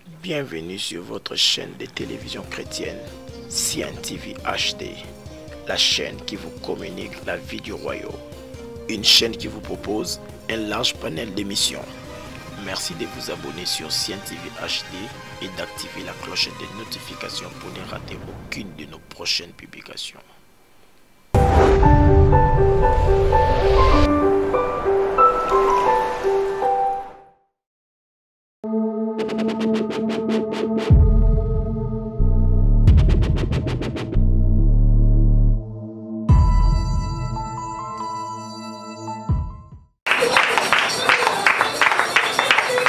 Bienvenue sur votre chaîne de télévision chrétienne, Cien TV HD, la chaîne qui vous communique la vie du royaume. Une chaîne qui vous propose un large panel d'émissions. Merci de vous abonner sur Cien TV HD et d'activer la cloche de notification pour ne rater aucune de nos prochaines publications.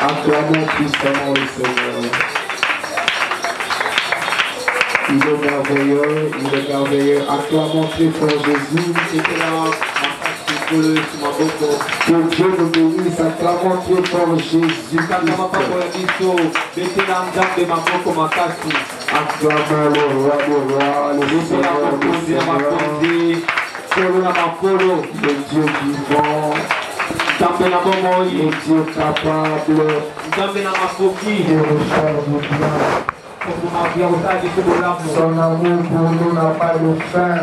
Acclamons puissamment le Seigneur. Il est merveilleux, il est merveilleux. Acclamons très fort Jésus. Que Dieu nous bénisse. Acclamons très fort Jésus. Acclamons le roi des rois, le Seigneur des seigneurs, le Dieu vivant. Le Dieu capable de refaire du bien. Son amour pour nous n'a pas de fin.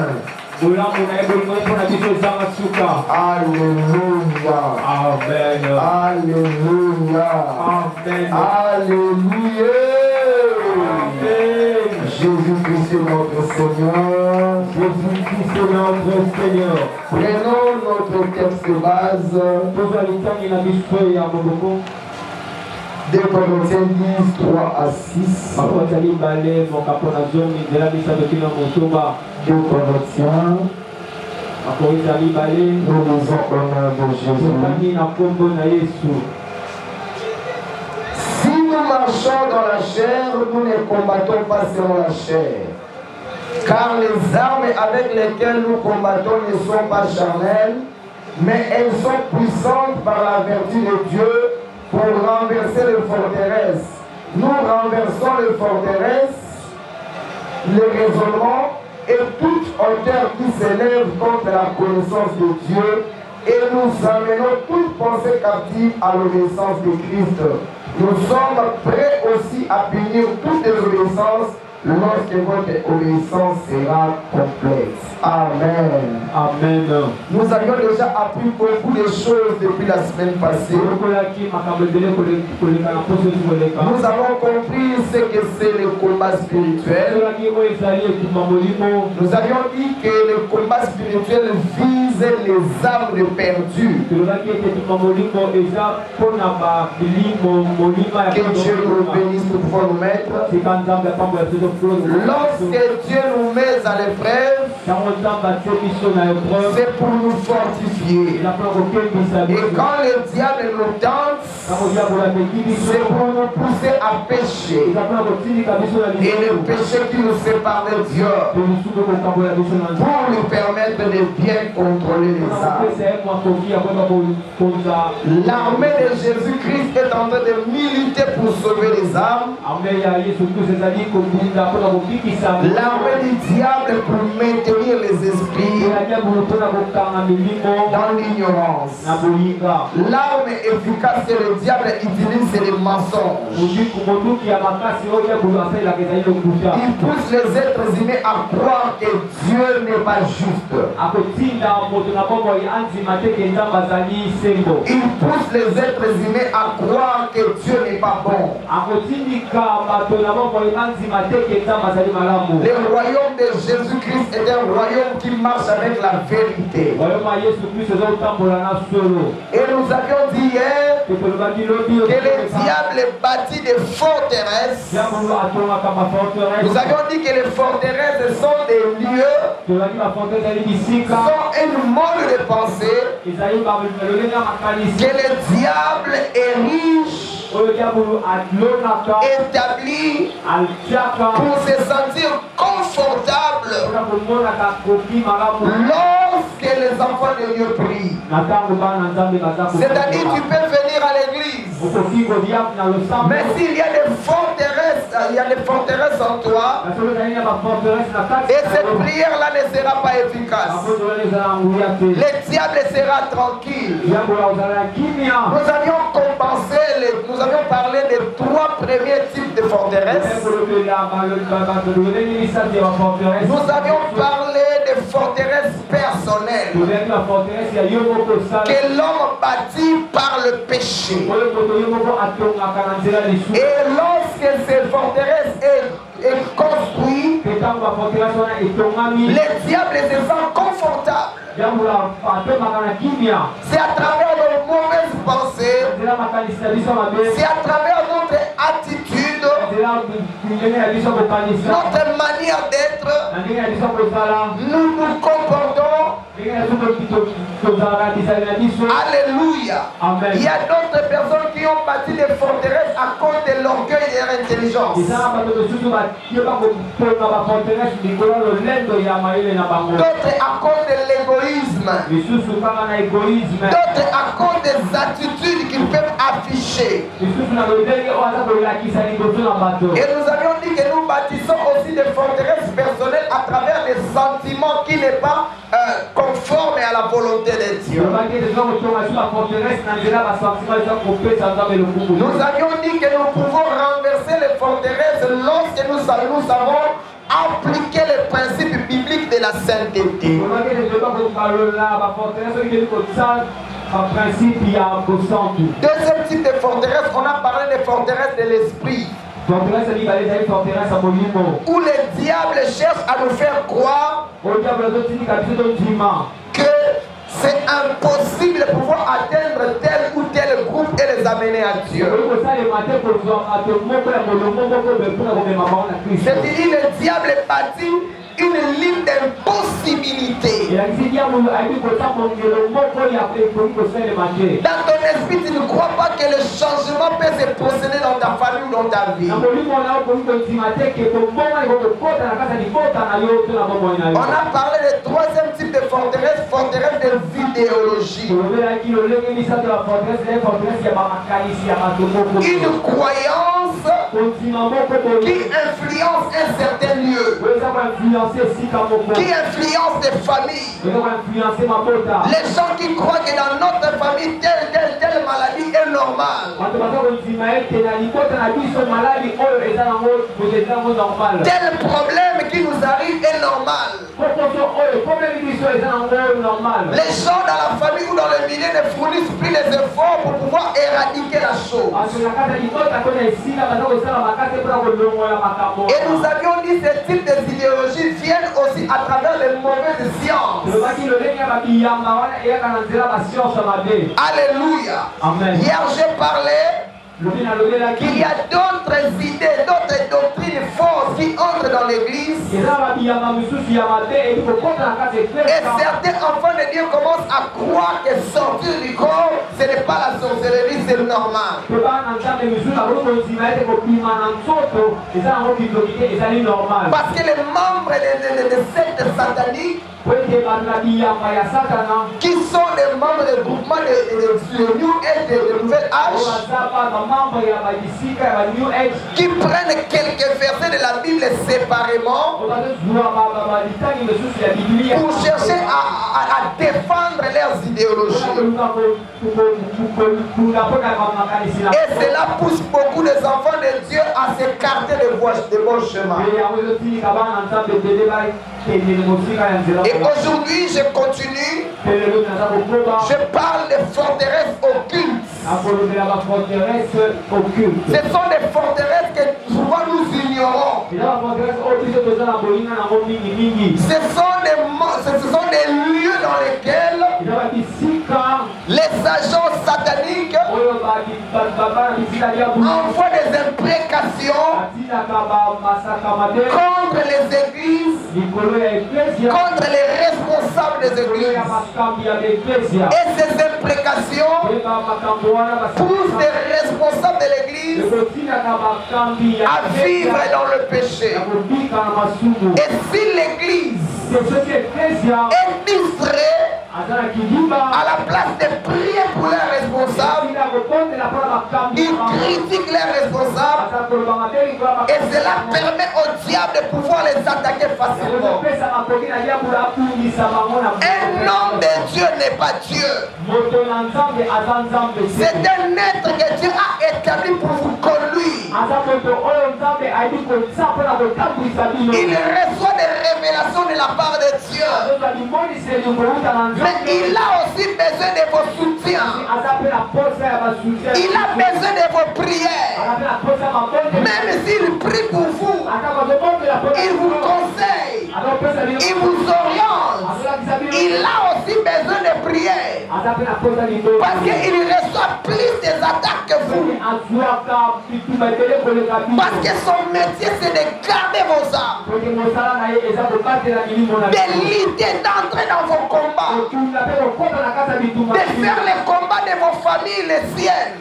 Alléluia. Amen. Alléluia. Amen. Alléluia. Amen. Jésus-Christ est notre Seigneur. Jésus-Christ est notre Seigneur. Prenons notre texte de base. 2 Corinthiens 10, 3 à 6. 2 Corinthiens. Nous lisons au nom de Jésus. Si nous marchons dans la chair, nous ne combattons pas selon la chair. Car les armes avec lesquelles nous combattons ne sont pas charnelles, mais elles sont puissantes par la vertu de Dieu pour renverser les forteresses. Nous renversons les forteresses, les raisonnements et toute hauteur qui s'élève contre la connaissance de Dieu, et nous amenons toute pensée captive à l'obéissance de Christ. Nous sommes prêts aussi à punir toute désobéissance lorsque votre obéissance sera complète. Amen. Amen. Nous avions déjà appris beaucoup de choses depuis la semaine passée. Nous avons compris ce que c'est le combat spirituel. Nous avions dit que le combat spirituel vise les âmes perdues. Que Dieu nous bénisse pour pouvoir nous mettre. Lorsque Dieu nous met à l'épreuve, c'est pour nous fortifier. Et quand le diable nous tente, c'est pour nous pousser à pécher. Et le péché qui nous sépare de Dieu, pour nous permettre de bien contrôler les âmes. L'armée de Jésus-Christ est en train de militer pour sauver les âmes. L'armée du diable pour maintenir les esprits dans l'ignorance. L'arme efficace que le diable utilise, c'est les mensonges. Il pousse les êtres humains à croire que Dieu n'est pas juste. Il pousse les êtres humains à croire que Dieu n'est pas bon. Le royaume de Jésus-Christ est un royaume qui marche avec la vérité. Et nous avions dit hier que le diable bâtit des forteresses. Nous avions dit que les forteresses sont des lieux, sont un mode de pensée, que le diable est riche, établi pour se sentir confortable lorsque les enfants de Dieu prient. C'est-à-dire tu peux venir à l'église, mais s'il y a des forteresses, il y a des forteresses en toi, et cette prière-là ne sera pas efficace. Le diable sera tranquille. Nous avions compensé, nous avions parlé des trois premiers types de forteresses. Nous avions parlé des forteresses personnelles que l'homme bâtit par le péché. Et lorsque ces forteresses est construit, le diable se sent confortable. C'est à travers nos mauvaises pensées, c'est à travers notre attitude, notre manière d'être, nous nous comportons. Alléluia. Il y a d'autres personnes qui ont bâti des forteresses à cause de l'orgueil et de l'intelligence. D'autres à cause de l'égoïsme. D'autres à cause des attitudes qu'ils peuvent afficher. Et nous avions dit que nous bâtissons aussi des forteresses personnelles à travers des sentiments qui n'est pas conformes à la volonté de Dieu. Nous avions dit que nous pouvons renverser les forteresses lorsque nous savons appliquer les principes bibliques de la sainteté. Deuxième type de forteresse, on a parlé des forteresses de l'esprit. Où le diable cherche à nous faire croire que c'est impossible de pouvoir atteindre tel ou tel groupe et les amener à Dieu. C'est-à-dire le diable bâtit une ligne d'impossibilité. Dans ton esprit, tu ne crois pas que le changement peut se procéder dans ta famille ou dans ta vie. On a parlé du troisième type de forteresse, forteresse des idéologies. Une croyance qui influence un certain lieu, qui influence des familles. Les gens qui croient que dans notre famille, telle maladie est normale. Tel problème qui nous arrive est normal. Les gens dans la famille ou dans le milieu ne fournissent plus les efforts pour pouvoir éradiquer la chose. Et nous avions dit que ce type d'idéologie viennent aussi à travers les mauvaises sciences. Alléluia. Amen. Hier j'ai parlé qu'il y a d'autres idées, d'autres doctrines fausses qui entrent dans l'église. Et certains enfants de Dieu commencent à croire que sortir du corps, ce n'est pas la sorcellerie, c'est normal. Parce que les membres de sectes sataniques qui sont des membres du groupement de New Age, de Nouvelle Âge, qui prennent quelques versets de la Bible séparément pour chercher à défendre leurs idéologies. Et cela pousse beaucoup des enfants de Dieu à s'écarter de bons chemins. Et aujourd'hui, je continue. Je parle des forteresses occultes. Ce sont des forteresses que souvent nous ignorons. Ce sont des lieux dans lesquels les agents sataniques envoient des imprécations contre les églises, contre les responsables des églises. Et ces imprécations poussent les responsables de l'église à vivre dans le péché. Et si l'église est distraite, à la place de prier pour les responsables, ils critiquent les responsables et cela permet au diable de pouvoir les attaquer facilement. Un homme de Dieu n'est pas Dieu. C'est un être que Dieu a établi pour vous conduire. Il reçoit des révélations de la part de Dieu. Mais il a aussi besoin de vos soutiens. Il a besoin de vos prières. Même s'il prie pour vous, il vous conseille, il vous oriente. Il a aussi besoin de prières. Parce qu'il reçoit plus des attaques que vous. Parce que son métier c'est de garder vos âmes. De lutter, d'entrer dans vos combats. De faire les combats de vos familles, les siennes.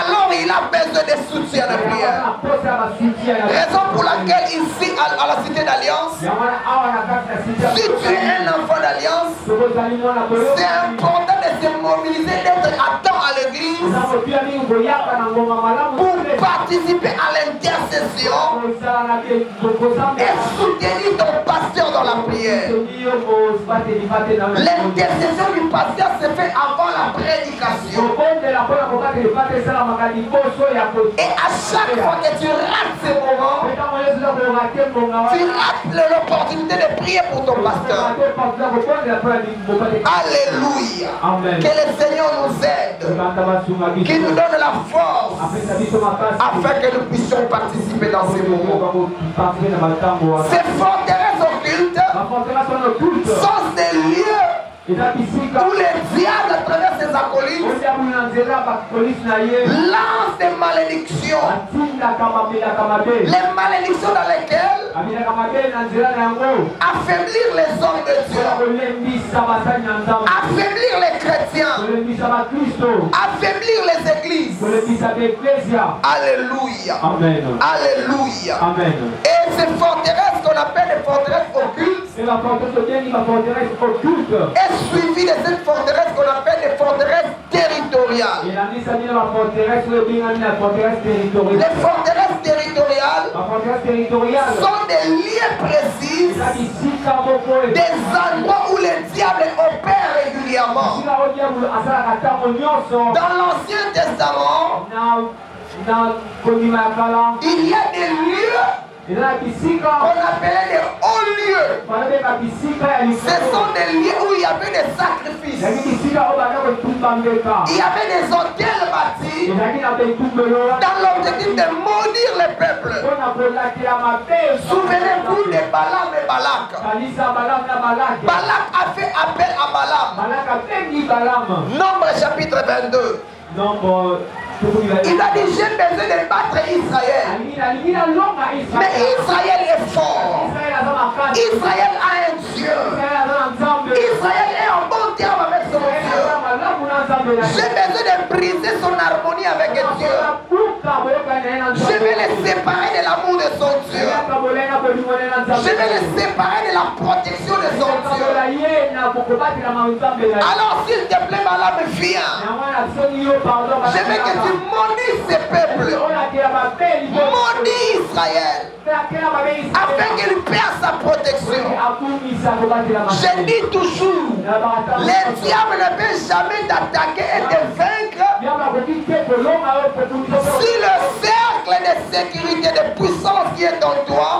Alors il a besoin de soutien de prière. Raison pour laquelle ici à la cité d'Alliance, si tu es un enfant d'Alliance, c'est important de se mobiliser, d'être à temps à l'église pour participer à l'intercession et soutenir ton pasteur dans la prière. L'intercession du pasteur se fait avant la prédication. Et à chaque fois que tu rates ces moments, tu rates l'opportunité de prier pour ton pasteur. Alléluia. Amen. Que le Seigneur nous aide, qu'il nous donne la force afin que nous puissions participer dans ces moments. Ces forteresses occultes sont ces lieux où les diables à travers ses acolytes lancent des malédictions. Les malédictions dans lesquelles affaiblir les hommes de Dieu, affaiblir les chrétiens, affaiblir les églises. Alléluia. Amen. Alléluia. Amen. Et ces forteresses qu'on appelle les forteresses occultes est suivi de cette forteresse qu'on appelle des forteresses territoriales. Les forteresses territoriales sont des lieux précis, des endroits où les diables opèrent régulièrement. Dans l'Ancien Testament, il y a des lieux qu'on appelait des hauts lieux. Ce sont des lieux où il y avait des sacrifices. Il y avait des hôtels bâtis dans l'objectif de maudire les peuples. Souvenez-vous de Balaam et Balak. Balak a fait appel à Balaam. Nombre chapitre 22. Il a dit j'ai besoin de battre Israël. Mais Israël est fort. Israël a un Dieu. Israël est en bon terme avec son Dieu. J'ai besoin de briser son harmonie avec Dieu. Je vais les séparer de l'amour de son Dieu. Je vais les séparer de la protection de son Dieu. Alors s'il te plaît, Balaam, viens. Je veux que tu maudis ces peuples. Maudis Israël. Afin qu'il perde sa protection. Je dis toujours, les diables ne peuvent jamais t'attaquer et te vaincre si le cercle de sécurité, de puissance qui est en toi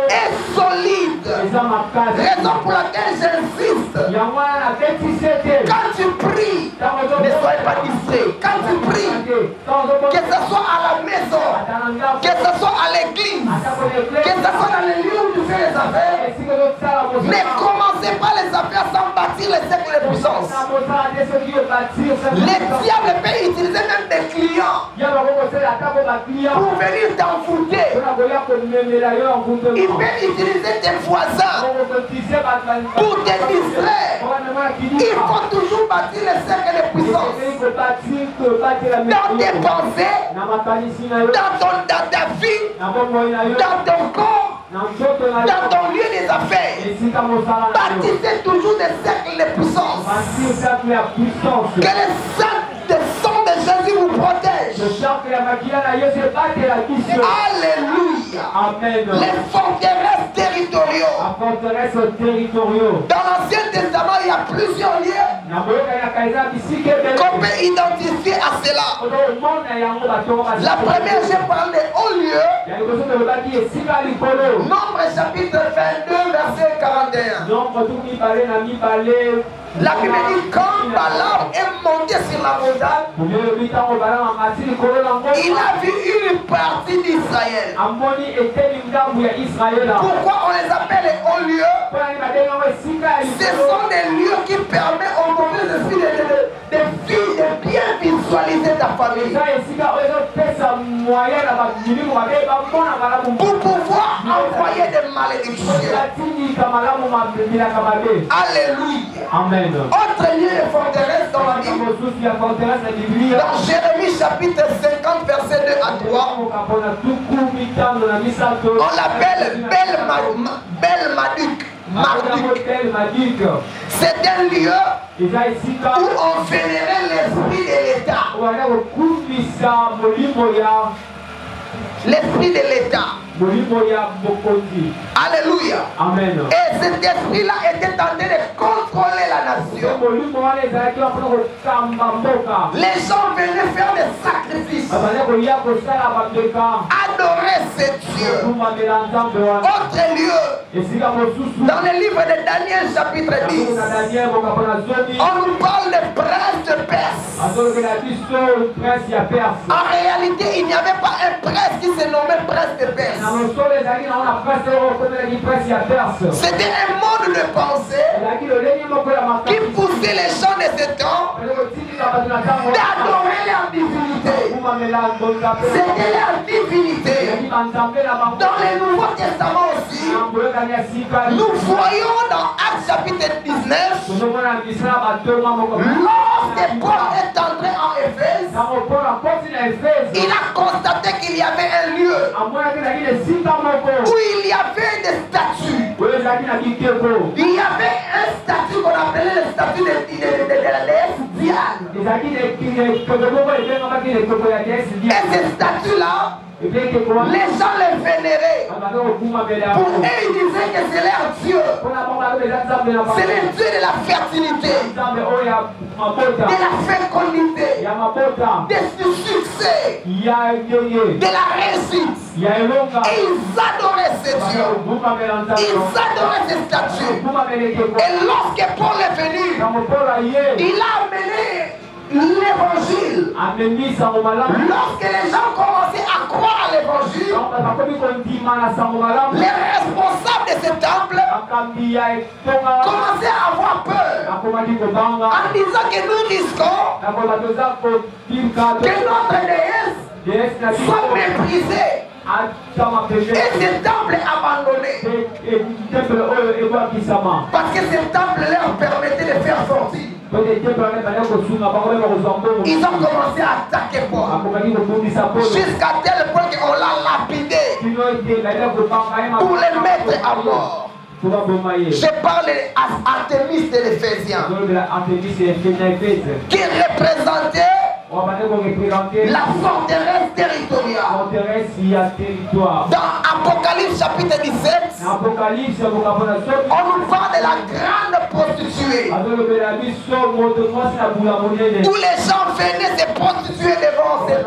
est solide. Raison pour laquelle j'insiste. Quand tu pries, ne sois pas distrait. Quand tu pries, que ce soit à la maison, que ce soit à l'église, que ce soit dans les lieux où tu fais les affaires, ne commencez pas les affaires sans bâtir les cercles de puissance. Les diables peuvent utiliser même des clients pour venir t'envoûter. Ils peuvent utiliser tes voisins pour te distraire. Il faut toujours bâtir les cercles de puissance dans tes pensées, dans ta vie, dans ton corps, dans ton lieu des affaires. Bâtissez toujours des cercles de puissance. Que le sang de Jésus vous protège. Alléluia. Amen. Les forteresses territoriaux. Dans l'Ancien Testament, il y a plusieurs lieux qu'on peut identifier à cela. La première, j'ai parlé au lieu. Nombre chapitre 22, verset 41. La Bible dit quand Balaam est monté sur la montagne, il a vu une partie d'Israël. Pourquoi on les appelle les hauts lieux? Ce sont des lieux qui permettent aux mauvais esprits de bien visualiser ta famille. Pour pouvoir envoyer des malédictions. Alléluia. Amen. Autre lieu de forteresse dans la Bible. Dans Jérémie chapitre 50 verset 2 à 3. On l'appelle Bel-Marduk. C'est un lieu où on vénérait l'esprit de l'État. L'esprit de l'État. Alléluia. Amen. Et cet esprit-là était en train de contrôler la nation. Les gens venaient faire des sacrifices. Adorer ces dieux. Autre lieu. Dans le livre de Daniel chapitre 10. On nous parle de prince de Perse. En réalité, il n'y avait pas un prince qui se nommait prince de Perse. C'était un mode de pensée qui poussait les gens de ce temps d'adorer leur divinité. C'était leur divinité. Dans le Nouveau Testament aussi, nous voyons dans Actes chapitre 19, lorsque Paul est entré en Éphèse, il a constaté qu'il y avait un lieu où il y avait des statues. Il y avait un statut qu'on appelait le statut de la déesse Diane. Et ces statues-là, les gens les vénéraient. Pour eux, ils disaient que c'est leur Dieu. C'est le Dieu de la fertilité, de la fécondité, du succès, de la réussite. Et ils adoraient ces dieux. Ils adoraient ces statues. Et lorsque Paul est venu, il a amené l'évangile. Lorsque les gens commençaient à croire à l'évangile, les responsables de ce temple commençaient à avoir peur en disant que nous risquons que notre déesse soit méprisée et ce temple est abandonné. Parce que ce temple leur permettait de faire sortir. Ils ont commencé à attaquer Paul jusqu'à tel point qu'on l'a lapidé pour les mettre à mort. Je parle d'Artémis de l'Éphésiens qui représentait la forteresse territoriale. Dans Apocalypse chapitre 17, on nous parle de la grande prostituée où les gens venaient se prostituer devant cette.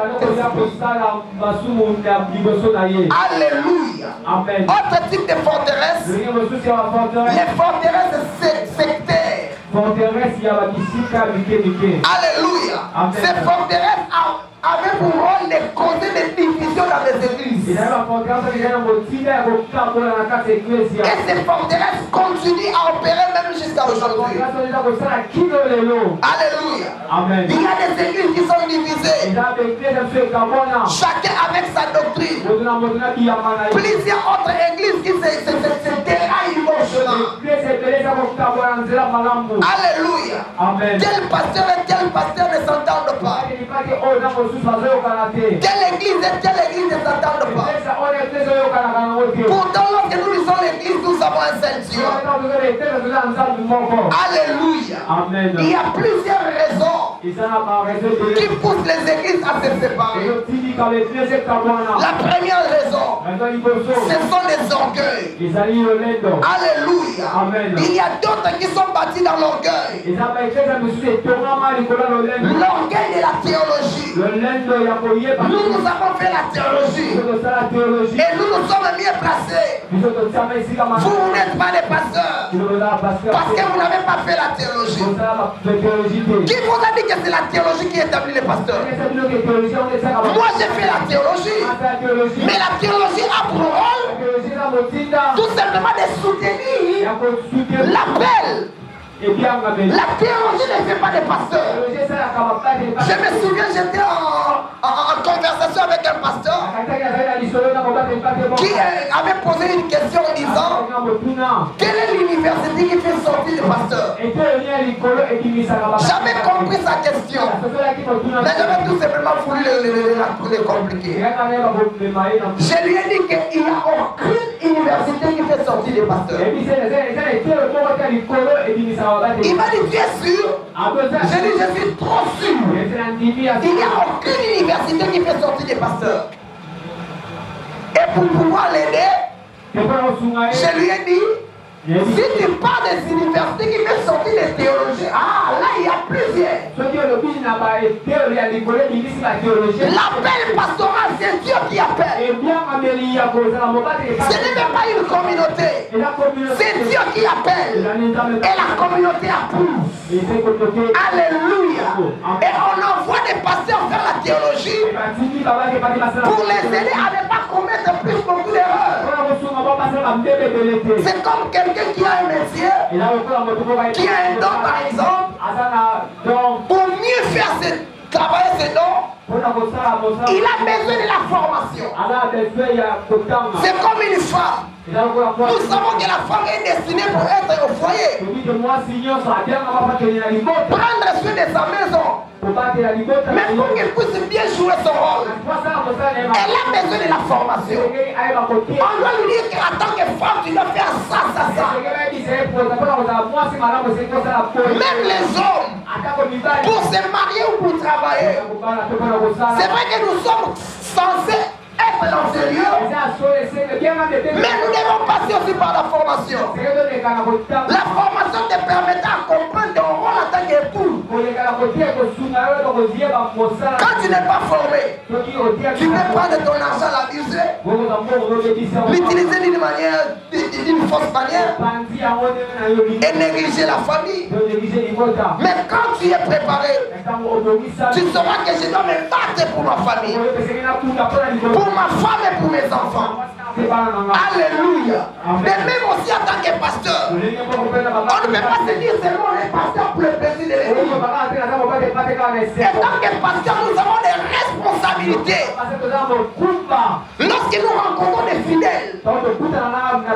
Alléluia. Autre type de forteresse, les forteresses sectaires. Alléluia. Ces forteresses avaient pour rôle de causer des divisions dans les églises. Et ces forteresses continuent à opérer même jusqu'à aujourd'hui. Alléluia. Amen. Il y a des églises qui sont divisées. Chacun avec sa doctrine. Plusieurs autres églises qui se déraillent du bon chemin. Alléluia. Amen. Tel pasteur et tel pasteur ne s'entendent pas. Telle église et telle église ne s'entendent pas. Pourtant, lorsque nous lisons l'église, nous avons un seul Dieu. Alléluia. Amen. Il y a plusieurs raisons qui poussent les églises à se séparer. La première raison, ce sont des orgueils. Alléluia. Amen. Il y a d'autres qui sont bâtis dans l'orgueil. L'orgueil de la théologie. Nous avons fait la théologie. Et nous nous sommes mieux placés. Vous n'êtes pas des pasteurs. Parce que vous n'avez pas fait la théologie. Qui vous a dit que c'est la théologie qui établit les pasteurs? Moi j'ai fait la théologie. Mais la théologie a pour rôle tout simplement de soutenir l'appel. La théologie ne fait pas des pasteurs. Je me souviens, j'étais en conversation avec un pasteur qui avait posé une question en disant: quelle est l'université qui fait sortir les pasteurs? J'avais compris sa question, mais j'avais tout simplement voulu les compliquer. Je lui ai dit qu'il n'y a aucune université qui fait sortir les pasteurs. Il m'a dit: tu es sûr? J'ai dit: je suis trop sûr. Il n'y a aucune université qui fait sortir des pasteurs. Et pour pouvoir l'aider, je lui ai dit: si tu parles des universités qui font sortir des théologiens, ah là il y a plusieurs. L'appel pastoral, c'est Dieu qui appelle. Ce n'est même pas une communauté. C'est Dieu qui appelle. Et la communauté approuve. Alléluia. Et on envoie des pasteurs faire la théologie pour les aider à ne pas commettre plus beaucoup d'erreurs. C'est comme quelqu'un qui a un métier, qui a un don par exemple, pour mieux faire travailler ses dons, il a besoin de la formation. C'est comme une femme. Nous savons que la femme est destinée pour être au foyer, prendre soin de sa maison, mais pour qu'elle puisse bien jouer son rôle, elle a besoin de la formation. On doit lui dire qu'en tant que femme, tu dois faire ça, ça, ça. Même les hommes, pour se marier ou pour travailler, c'est vrai que nous sommes censés être dans ce lieu, mais nous devons passer aussi par la formation. La formation te permettra de comprendre ton rôle en tant qu'époux. Quand tu n'es pas formé, tu peux prendre ton argent, l'abuser, l'utiliser d'une manière, d'une fausse manière, et négliger la famille. Mais quand tu es préparé, tu sauras que je dois me battre pour ma famille, pour ma femme et pour mes enfants. Alléluia. Mais même aussi en tant que pasteur, on ne peut pas se dire seulement les pasteurs pour le plaisir de l'église. En tant que pasteur, nous avons des responsabilités. Lorsque nous rencontrons des fidèles,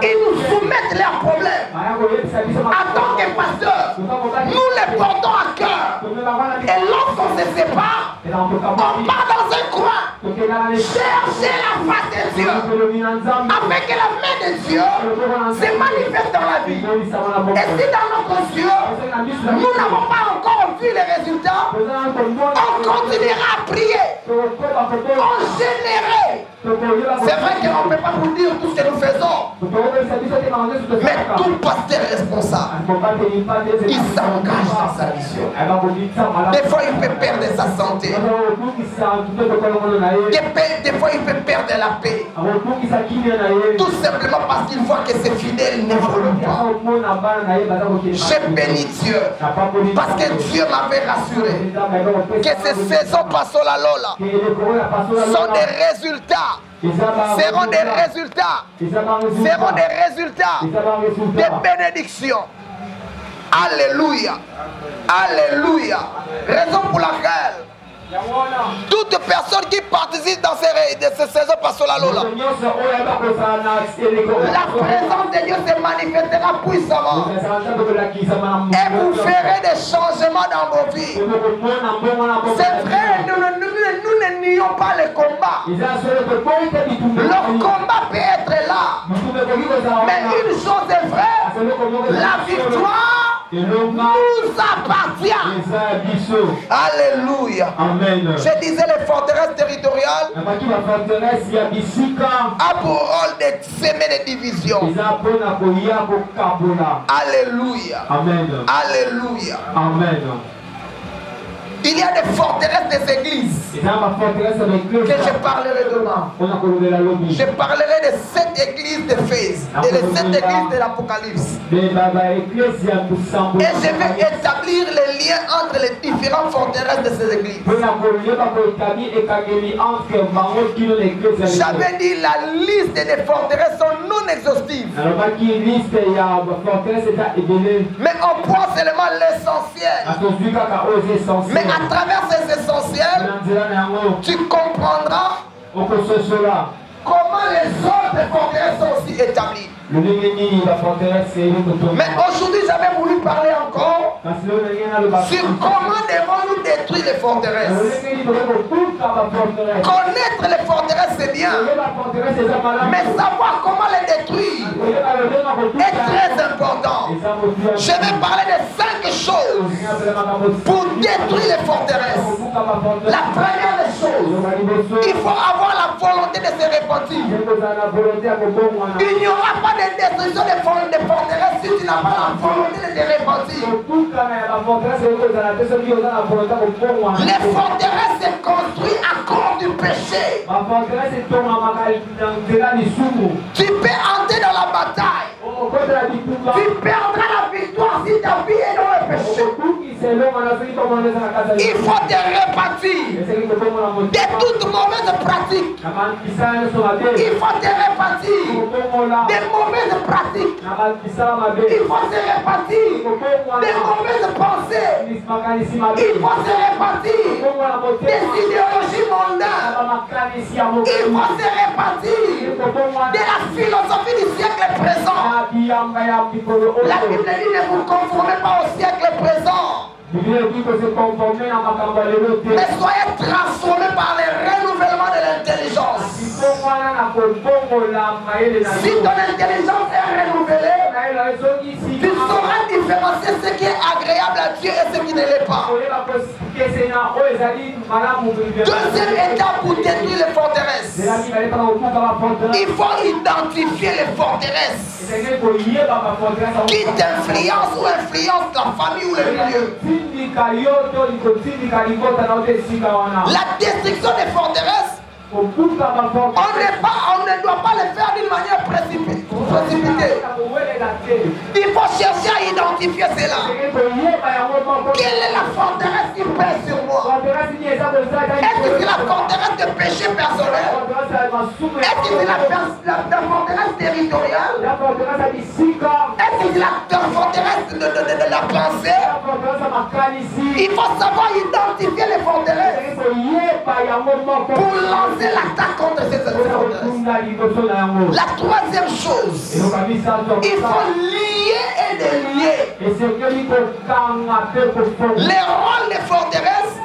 ils nous soumettent leurs problèmes. En tant que pasteur, nous les portons à cœur. Et lorsqu'on se sépare, on part dans un coin, chercher la face de Dieu, afin que la main de Dieu se manifeste dans la vie. Et si dans notre Dieu, nous n'avons pas encore vu les résultats, on continuera à prier, on générait. C'est vrai qu'on ne peut pas vous dire tout ce que nous faisons, mais tout pasteur responsable, il s'engage dans sa mission. Des fois il peut perdre sa santé, des fois il peut perdre la paix, tout simplement parce qu'il voit que ses fidèles n'évoluent pas. Je bénis Dieu parce que Dieu m'avait rassuré que ces saisons Pasola Lola sont des résultats. Seront des résultats, des bénédictions. Alléluia, alléluia. Raison pour laquelle toute personne qui participe dans ces saisons Pasola Lola, la présence de Dieu se manifestera puissamment et vous ferez des changements dans vos vies. C'est vrai, nous ne nions pas le combat. Le combat peut être là, mais une chose est vraie, la victoire nous appartient. Alléluia. Amen. Je disais les forteresses territoriales a pour rôle de semer des divisions. Alléluia. Amen. Alléluia. Amen. Il y a des forteresses des églises. que je parlerai demain. Je parlerai de 7 églises d'Éphèse et les 7 églises de l'Apocalypse. Et je vais établir les liens entre les différentes forteresses de ces églises. J'avais dit la liste des forteresses sont non exhaustives. Mais on prend seulement l'essentiel. Mais à travers ces essentiels, tu comprendras comment les autres forteresses sont aussi établies. Mais aujourd'hui, j'avais voulu parler encore sur comment devons-nous détruire les forteresses. Connaître les forteresses, c'est bien. Mais savoir comment les détruire est très important. Je vais parler de 5 choses pour détruire les forteresses. La première des choses, il faut avoir la volonté de se repentir. Il n'y aura pas de destruction des forteresses si tu n'as pas la volonté de te repentir. Les forteresses se construisent à cause du péché. Tu peux entrer dans la bataille. Tu perdras la victoire si ta vie est dans le péché. Il faut te repentir de toute mauvaise pratique. Il faut te repentir des mauvaises pratiques. Il faut se repentir des mauvaises pensées. Il faut se repentir des idéologies mondaines. Il faut se repentir de la philosophie du siècle présent. La Bible dit ne vous conformez pas au siècle présent. Mais soyez transformés par le renouvellement de l'intelligence. Si ton intelligence est renouvelée, tu sauras différencier ce qui est agréable à Dieu et ce qui ne l'est pas. Deuxième étape pour détruire les forteresses. Il faut identifier les forteresses qui t'influencent ou influencent ta famille ou le milieu. La destruction des forteresses, on ne doit pas le faire d'une manière précipitée. Il faut chercher à identifier cela. Quelle est la forteresse qui pèse sur moi? Est-ce que c'est la forteresse de péché personnel? Est-ce que c'est la forteresse territoriale? Est-ce que c'est la forteresse de la pensée? Il faut savoir identifier les forteresses pour lancer l'attaque contre ces forteresses. La troisième chose, il faut lier et délier. Les rôles des forteresses,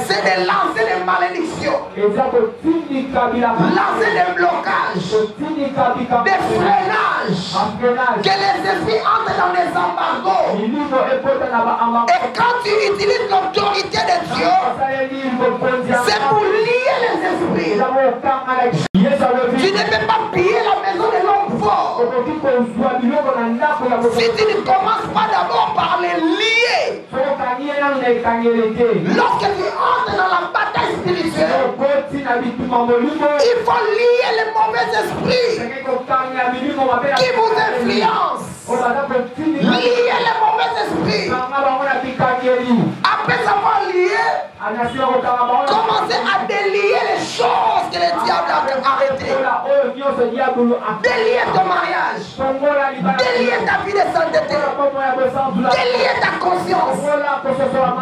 c'est de lancer des malédictions, lancer des blocages, des freinages, que les esprits entrent dans des embargos. Et quand tu utilises l'autorité de Dieu, c'est pour lier les esprits. Tu ne peux pas piller la maison de l'homme fort si tu ne commences pas d'abord par les lier. Lorsque tu entres dans la bataille spirituelle, il faut lier les mauvais esprits qui vous influencent. Lier les mauvais esprits. Après avoir lié, commencez à délier les choses que le diable a arrêtées. Délier ton mariage, délier ta vie de sainteté, délier ta conscience,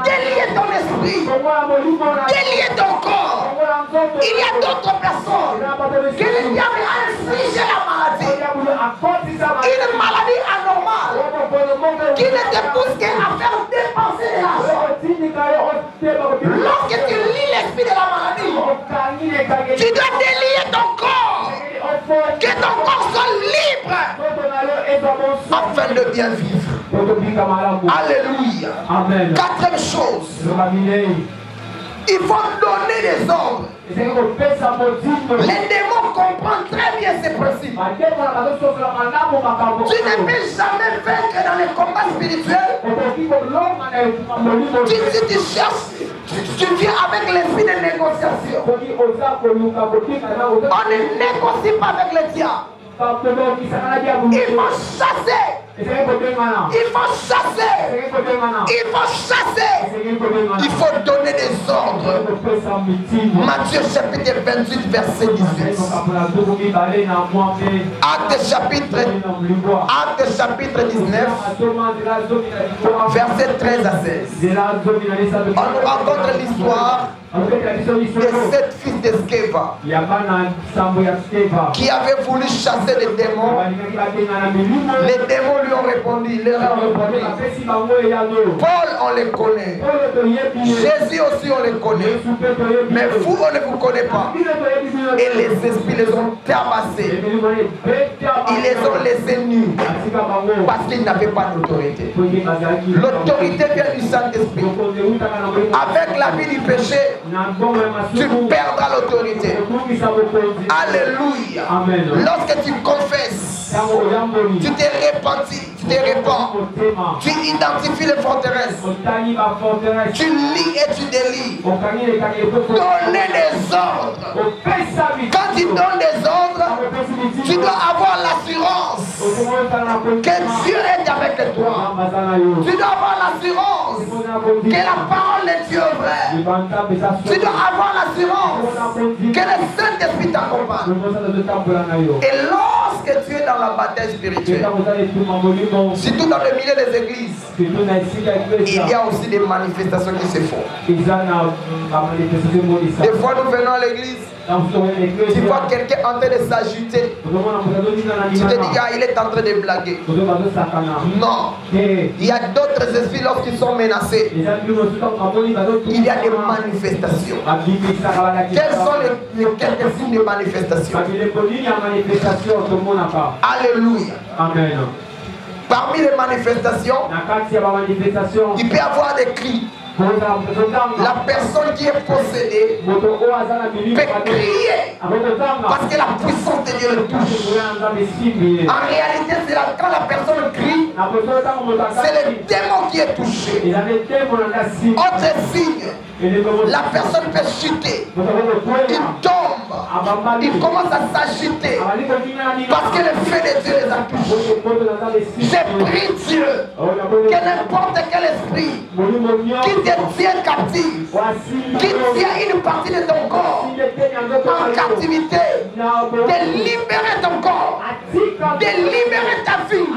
délier ton esprit, délier ton corps. Il y a d'autres personnes que le diable a infligé la maladie, une maladie anormale qui ne te pousse qu'à faire dépenser de l'argent. Lorsque tu lis l'esprit de la maladie, tu dois délier ton corps, que ton corps soit libre afin de bien vivre. Alléluia. Amen. Quatrième chose, il faut donner des ordres. Les démons comprennent très bien ces principes. Tu ne peux jamais vaincre dans les combats spirituels. Si tu cherches, tu viens avec l'esprit de On ne négocie pas avec les diables. Il faut chasser. Il faut chasser. Il faut chasser. Il faut donner des ordres. Matthieu chapitre 28 verset 18. Acte chapitre 19 verset 13 à 16. On nous rencontre l'histoire de 7 fils d'Eskéva qui avaient voulu chasser les démons. Les démons lui ont répondu, leur ont répondu. Paul, on les connaît. Jésus aussi, on les connaît. Mais vous, on ne vous connaît pas. Et les esprits les ont tabassés. Ils les ont laissés nus parce qu'ils n'avaient pas d'autorité. L'autorité vient du Saint-Esprit. Avec la vie du péché, tu perdras l'autorité. Alléluia. Lorsque tu confesses, tu t'es repenti, tu te répands, tu identifies les forteresses, tu lis et tu délis. Donner des ordres. Quand tu donnes des ordres, tu dois avoir l'assurance que Dieu est avec toi. Tu dois avoir l'assurance que la parole de Dieu est vraie. Tu dois avoir l'assurance que le Saint-Esprit t'accompagne. Et lorsque tu es dans la bataille spirituelle, surtout dans le milieu des églises, il y a aussi des manifestations qui se font. Des fois nous venons à l'église, tu vois quelqu'un en train de s'agiter, tu te dis, ah, il est en train de blaguer. Non, il y a d'autres esprits lorsqu'ils sont menacés. Il y a des manifestations. Quels sont les quelques signes de manifestation? Alléluia. Amen. Parmi les manifestations, il peut y avoir des cris. La personne qui est possédée peut crier parce que la puissance de Dieu le touche. En réalité, c'est quand la personne crie, c'est le démon qui est touché. Autre signe, la personne peut chuter, il tombe, il commence à s'agiter parce que le feu de Dieu les a touchés. J'ai pris Dieu que n'importe quel esprit qui te tient captif, qui tient une partie de ton corps en captivité, de libérer ton corps, de libérer ta vie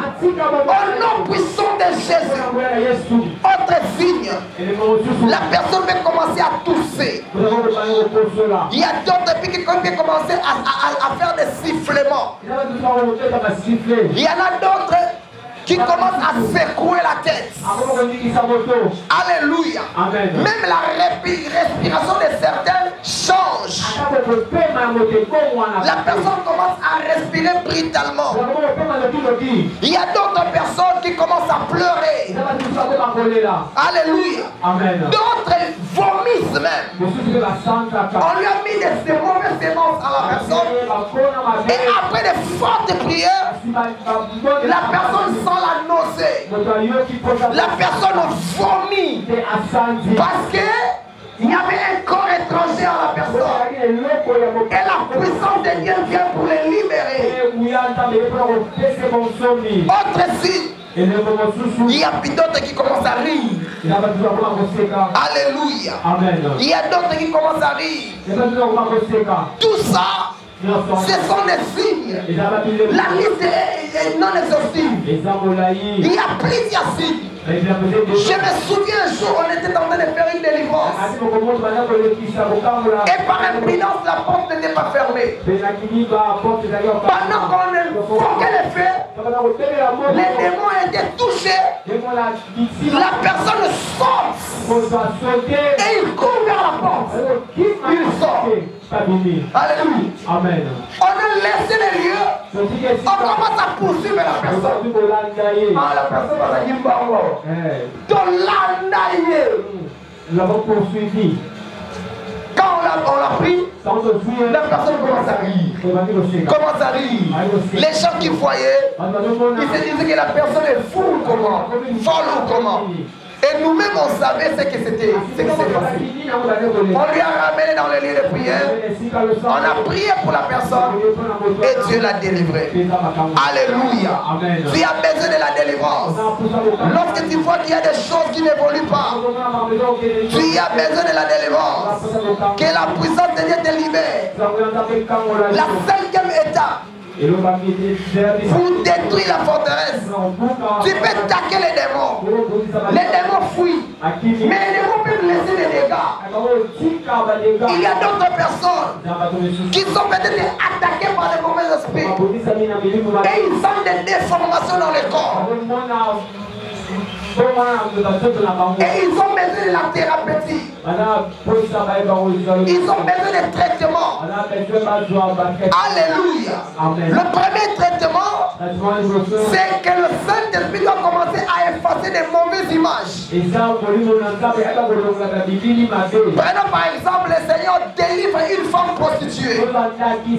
au nom puissant de Jésus. Autre signe, la personne peut commencer à tousser. Il y a d'autres qui peuvent commencer à faire des sifflements. Il y en a d'autres qui commence à secouer la tête. Alléluia. Amen. Même la respiration de certains change. La personne commence à respirer brutalement. Il y a d'autres personnes qui commencent à pleurer. Alléluia. D'autres vomissent même. On lui a mis des mauvaises sémences à la personne. Et après de fortes prières, la personne sent la nausée. La personne vomit parce que il y avait un corps étranger à la personne. Et la puissance de Dieu vient pour les libérer. Autre signe, il y a d'autres qui commencent à rire. Alléluia. Il y a d'autres qui commencent à rire. Tout ça, ce sont des signes. La liste est non exhaustive. Il y a plusieurs signes. Je me souviens un jour, on était en train de faire une délivrance. Et par imprudence, la porte n'était pas fermée. Pendant qu'on évoquait les faits, les démons étaient touchés. La personne saute et il court vers la porte. Il sort. Alléluia. Amen. On a laissé les lieux. On commence à poursuivre la personne. Ah, la personne va dire nous l'avons poursuivi. Quand on l'a pris, la personne commence à rire. Commence à rire. Les gens qui voyaient, ils se disaient que la personne est fou ou comment, folle ou comment. Et nous-mêmes, on savait ce qui s'est passé. On lui a ramené dans le lieu de prière. On a prié pour la personne et Dieu l'a délivré. Alléluia. Tu as besoin de la délivrance. Lorsque tu vois qu'il y a des choses qui n'évoluent pas, tu as besoin de la délivrance. Que la puissance de Dieu te libère. La cinquième étape, pour détruire la forteresse, tu peux taquer les démons. Les démons fuient, mais les démons peuvent laisser des dégâts. Il y a d'autres personnes qui sont peut-être attaquées par des mauvais esprits et ils ont des déformations dans le corps. Et ils ont besoin de la thérapeutique. Ils ont besoin de traitement. Alléluia. Le premier traitement, c'est que le Saint-Esprit doit commencer à effacer des mauvaises images. Prenons par exemple, le Seigneur délivre une femme prostituée qui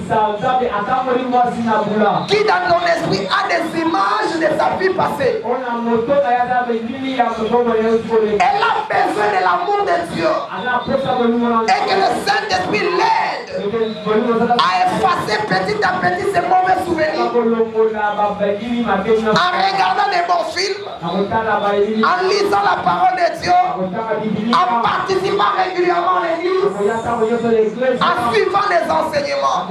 dans ton esprit a des images de sa vie passée. Elle a besoin de l'amour de Dieu et que le Saint-Esprit l'aide à effacer petit à petit ses mauvais souvenirs en regardant des bons films, en lisant la parole de Dieu, en participant régulièrement à l'église, en suivant les enseignements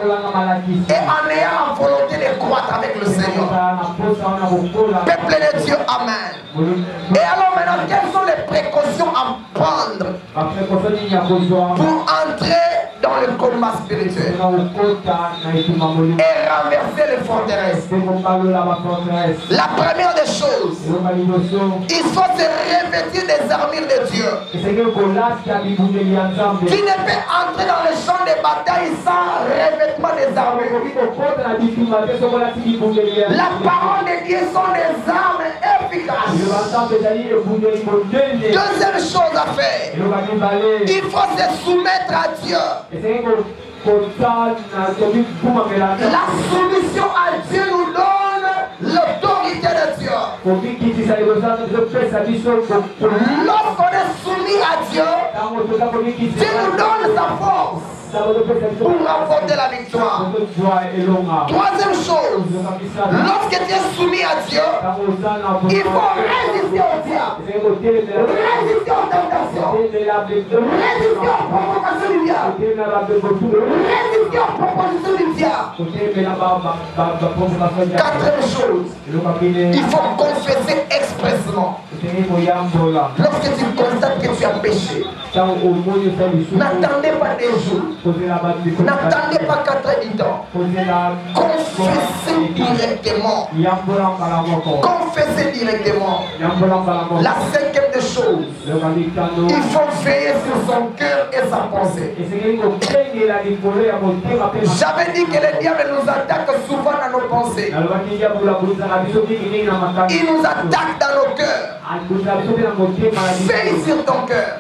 et en ayant la volonté de croître avec le Seigneur. Peuple de Dieu, amen. Et alors maintenant, quelles sont les précautions à prendre pour entrer dans le combat spirituel et renverser les forteresses? La première des choses, il faut se revêtir des armures de Dieu. Tu ne peux entrer dans le champ de bataille sans revêtement des armures. La parole de Dieu sont des armes efficaces. Deuxième chose à faire, il faut se soumettre à Dieu. La soumission à Dieu nous donne l'autorité de Dieu. Lorsqu'on est soumis à Dieu, Dieu nous donne sa force pour remporter la victoire. Troisième chose, lorsque tu es soumis à Dieu, il faut résister au diable, résister aux tentations, résister aux provocations du diable, résister aux propositions du diable. Quatrième chose, il faut confesser expressément. Lorsque tu constates que tu as péché, n'attendez pas des jours, n'attendez pas 4 heures du temps. Confessez directement. Confessez directement. La cinquième des choses, il faut veiller sur son cœur et sa pensée. J'avais dit que le diable nous attaque souvent dans nos pensées. Il nous attaque dans nos cœurs. Veille sur ton cœur.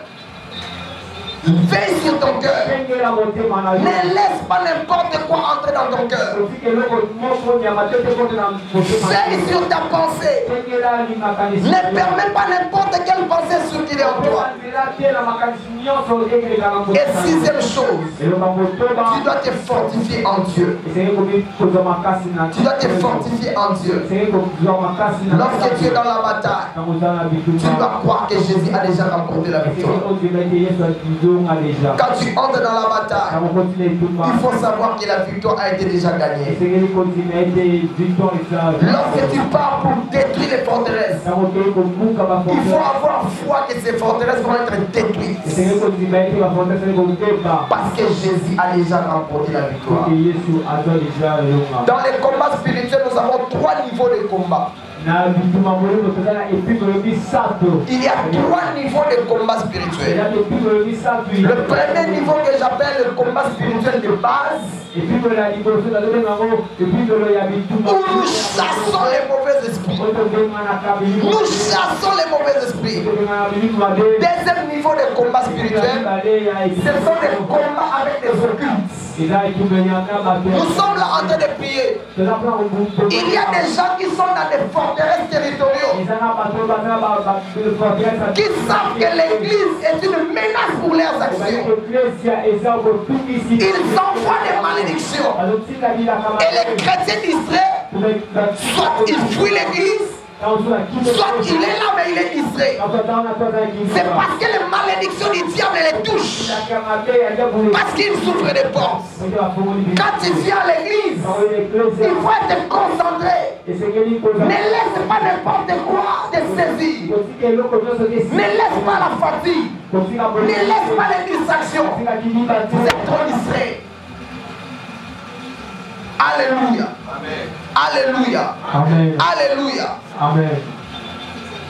Veille sur ton cœur. Ne laisse pas n'importe quoi entrer dans ton cœur. Veille sur ta pensée. Ne permets pas n'importe quelle pensée circuler en toi. Et sixième chose, tu dois te fortifier en Dieu. Tu dois te fortifier en Dieu. Lorsque tu es dans la bataille, tu dois croire que Jésus a déjà remporté la victoire. Quand tu entres dans la bataille, il faut savoir que la victoire a été déjà gagnée. Lorsque tu pars pour détruire les forteresses, il faut avoir foi que ces forteresses vont être détruites. Parce que Jésus a déjà remporté la victoire. Dans les combats spirituels, nous avons 3 niveaux de combat. Il y a 3 niveaux de combat spirituel. Le premier niveau que j'appelle le combat spirituel de base, où nous chassons les mauvais esprits. Nous chassons les mauvais esprits. Deuxième niveau de combat spirituel, ce sont des combats avec des occultes. Nous sommes là en train de prier. Il y a des gens qui sont dans des forteresses territoriaux, qui savent que l'église est une menace pour leurs actions. Ils envoient des malédictions. Et les chrétiens distrait, soit ils fuient l'église, soit il est là mais il est distrait. C'est parce que les malédictions du diable les touchent. Parce qu'il souffre des portes. Quand tu viens à l'église, il faut être concentré. Ne laisse pas n'importe quoi te saisir. Ne laisse pas la fatigue. Ne laisse pas les distractions. Vous êtes trop distrait. Alléluia. Alléluia. Alléluia. Amen.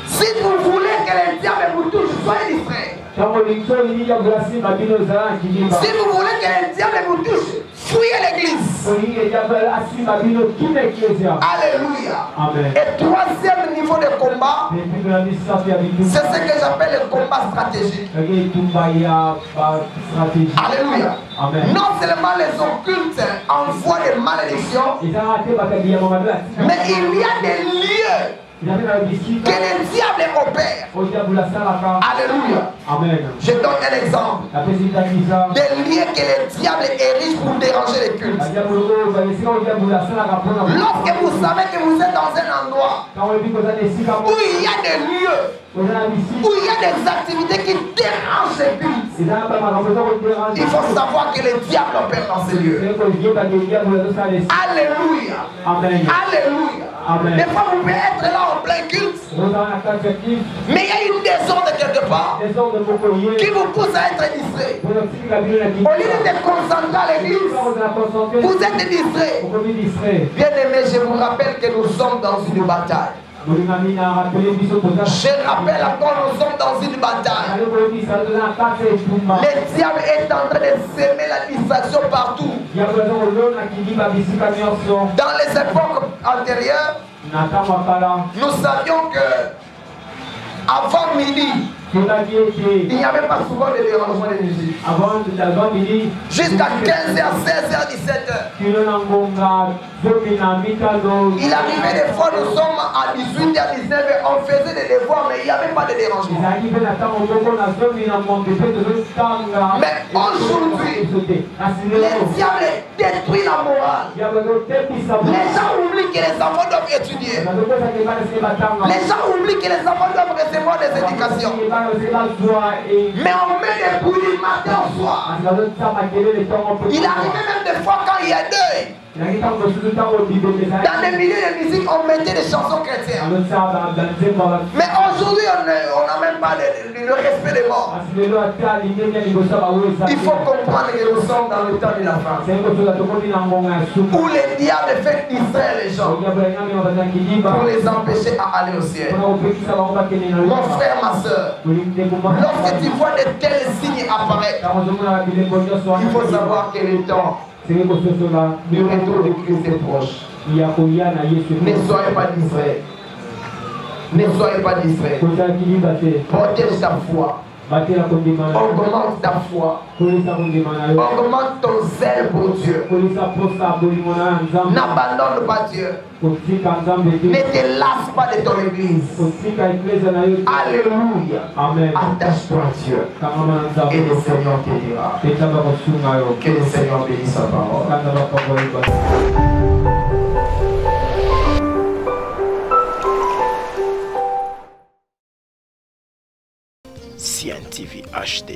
Si vous voulez que le diable vous touche, soyez distrait. Si vous voulez que le diable vous touche, fuyez l'église. Alléluia. Amen. Et troisième niveau de combat, c'est ce que j'appelle le combat stratégique. Alléluia. Amen. Non seulement les occultes envoient des malédictions, mais il y a des lieux que le diable opère. Alléluia. Amen. Je donne un exemple. Des lieux que le diable érige pour déranger les cultes. Lorsque vous savez que vous êtes dans un endroit où il y a des lieux, où il y a des activités qui dérangent les cultes, il faut savoir que le diable opère dans ces lieux. Alléluia. Alléluia. Amen. Des fois vous pouvez être là en plein culte, mais il y a une désordre quelque part qui vous pousse à être distrait. Au lieu de concentrer à l'église, vous êtes distrait. Bien aimé, je vous rappelle que nous sommes dans une bataille. Je rappelle encore, nous sommes dans une bataille. Le diable est en train de s'aimer la distraction partout. Dans les époques antérieures, nous savions que avant midi, il n'y avait pas souvent de dérangement de musique. Jusqu'à 15h, 16h, 17h. Il arrivait des fois, nous sommes à 18h, 19h, on faisait des devoirs, mais il n'y avait pas de dérangement. Mais aujourd'hui, le diable détruit la morale. Les gens oublient que les enfants doivent étudier. Les gens oublient que les enfants doivent recevoir des éducations. Mais on met des bruits du matin au soir. Il arrivait même des fois quand il y a deuil. Dans les milieux de musique, on mettait des chansons chrétiennes. Mais aujourd'hui, on n'a même pas le respect des morts. Il faut comprendre que nous sommes dans le temps de la fin, où les diables fait distraire les gens pour les empêcher à aller au ciel. Mon frère, ma soeur, lorsque tu vois de tels signes apparaître, il faut savoir que le temps du retour de Christ est proche. Ne soyez pas distraits. Ne soyez pas distraits. Protège ta foi. Augmente ta foi. Augmente ton zèle pour Dieu. N'abandonne pas Dieu. Ne te lasse pas de ton église. Alléluia. Attache-toi à Dieu. Et le Seigneur t'aidera. Que le Seigneur bénisse sa parole. CNTV HD,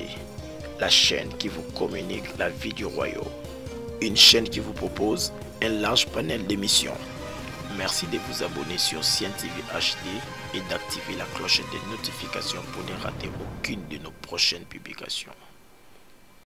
la chaîne qui vous communique la vie du royaume. Une chaîne qui vous propose un large panel d'émissions. Merci de vous abonner sur CNTV HD et d'activer la cloche des notifications pour ne rater aucune de nos prochaines publications.